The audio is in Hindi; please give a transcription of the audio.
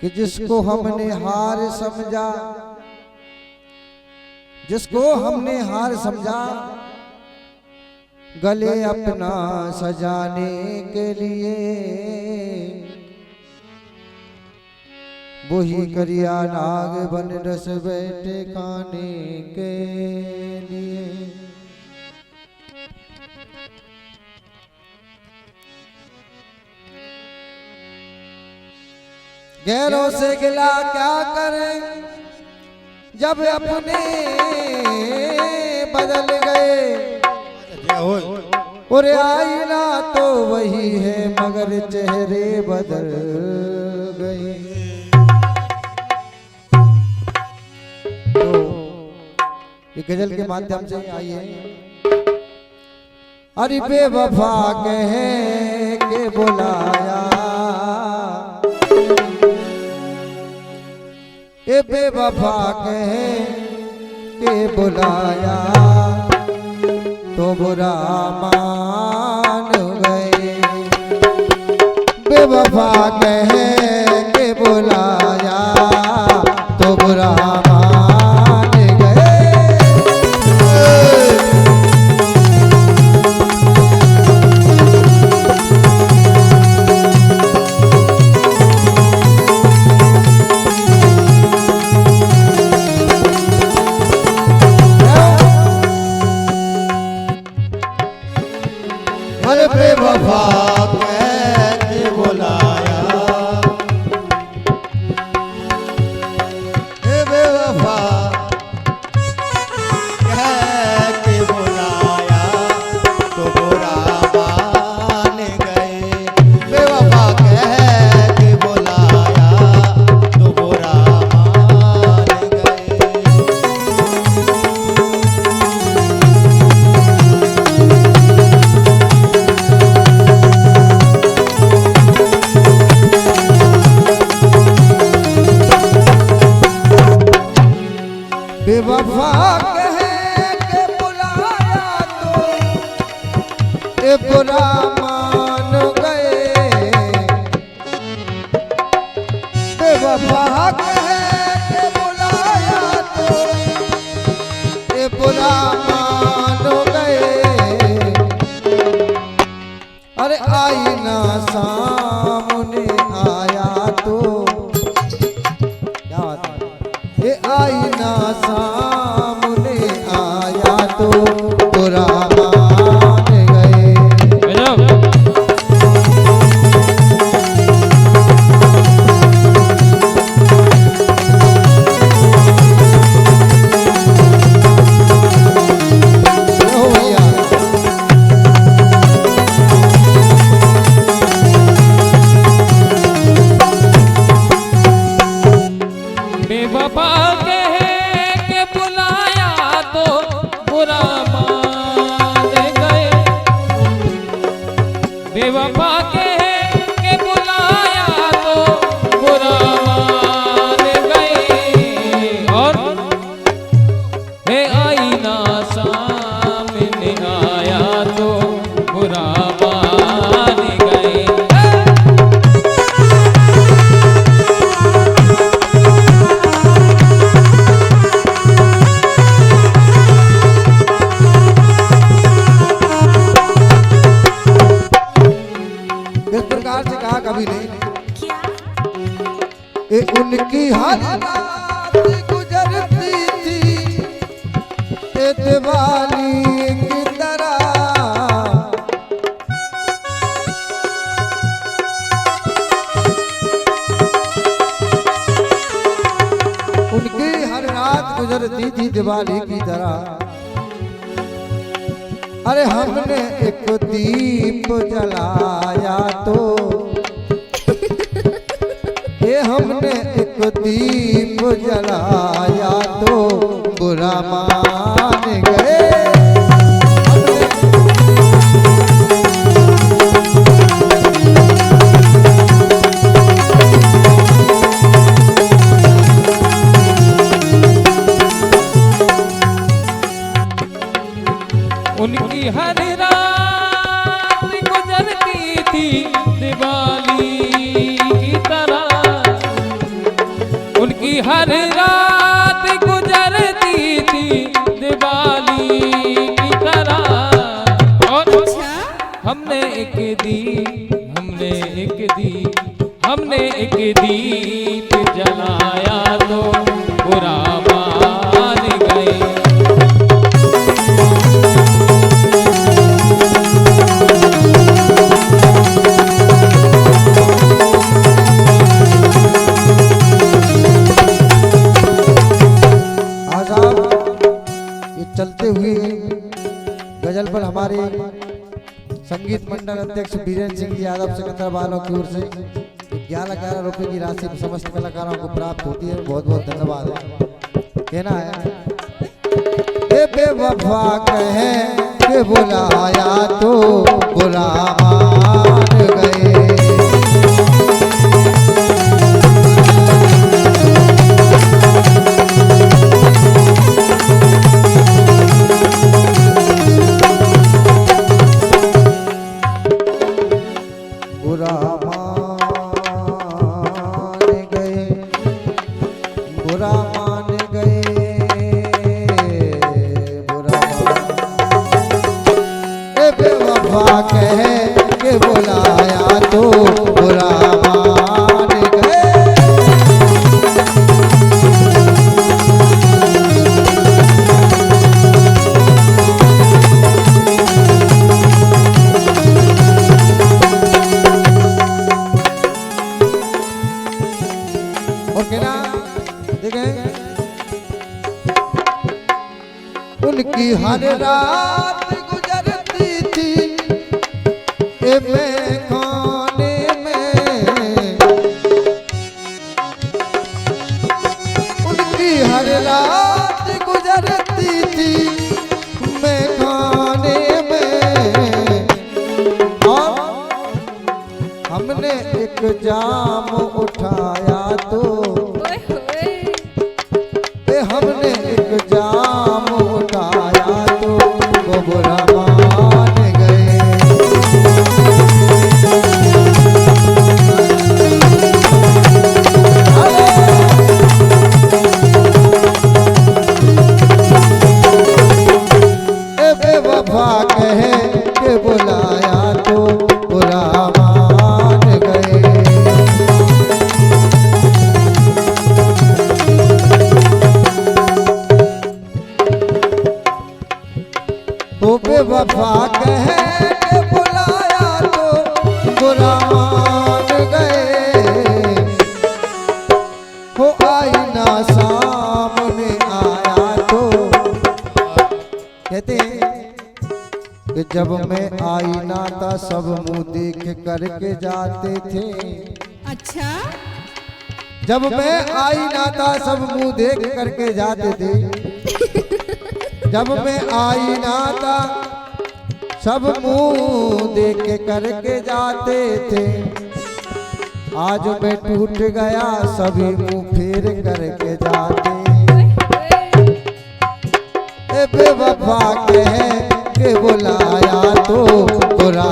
कि जिसको हमने हार समझा, जिसको हमने हार समझा, गले अपना सजाने के लिए वही करिया नाग बन रस बैठे खाने के लिए। गैरों से गिला क्या करें जब अपने बदल गए, और आईना तो वही है मगर चेहरे बदल गए। तो ये गजल के माध्यम से आइए। अरे बेवफा कह के बुलाया, ए बेवफा कह के बुलाया तो बुरा मान गए। बेवफा कह के बुलाया तो बुरा मान गए। बेवफा कह के बुलाया, बेवफा कह के बुलाया तो बुरा मान गए। बेवफा कह के बुलाया तो बुरा मान गए। बेवफा कह के बुलाया तो ये बुरा मान गए। बेवफा कह के बुलाया तो ये बुरा मान गए। अरे आईना सामने आया तो क्या बात है, ये आईना सामने आया तो बुरा मान गए। बेवफा कह के बुलाया तो बुरा मान गए। बेवफा कह के बुलाया तो बुरा मान गए। और हे आईना सामने आया तो बुरा मान गए। कभी नहीं ये उनकी हर रात गुजरती थी ये दिवाली की तरह। उनकी हर रात गुजरती थी दिवाली की तरह। अरे हमने एक दीप जलाया तो ये हमने एक दीप जलाया तो बुरा मान गए। दिवाली की तरह, उनकी हर रात गुजरती थी दिवाली की तरह। और हमने एक दीप जलाया तो बुरा मान गए। आज आप ये चलते हुए गजल पर हमारे संगीत मंडल अध्यक्ष बीरेंद्र सिंह यादव सिकंदर वालों की ओर से 11 रुपए की राशि समस्त कलाकारों को प्राप्त होती है। बहुत बहुत धन्यवाद है। कहना है ए बेवफा कहे के बुलाया तो बुरा मान गए। बुरा मान गए, बुरा मान गए, बुरा ए बेवफा कह के बुलाया तो बुरा मान गए। उनकी हर रात गुजरती थी मैं खाने में, उनकी हर रात गुजरती थी मैं खाने में। और हमने एक जाम उठाया तो हमने एक जाम उठाया तो वो बुरा मान गए। ए बेवफा कहे के बुलाया तो बुरा मान गए। तो बेवफा कह के बुलाया तो बुरा मान गए। हो आईना सामने आया तो कहते हैं कि जब मैं आईना था सब मुंह देख करके जाते थे। अच्छा, जब मैं आईना था सब मुंह देख करके जाते थे। जब मैं आईना था सब मुंह देख करके जाते थे। आज मैं टूट गया सभी मुंह फेर करके जाते। ए बेवफा कह के बुलाया तो बुरा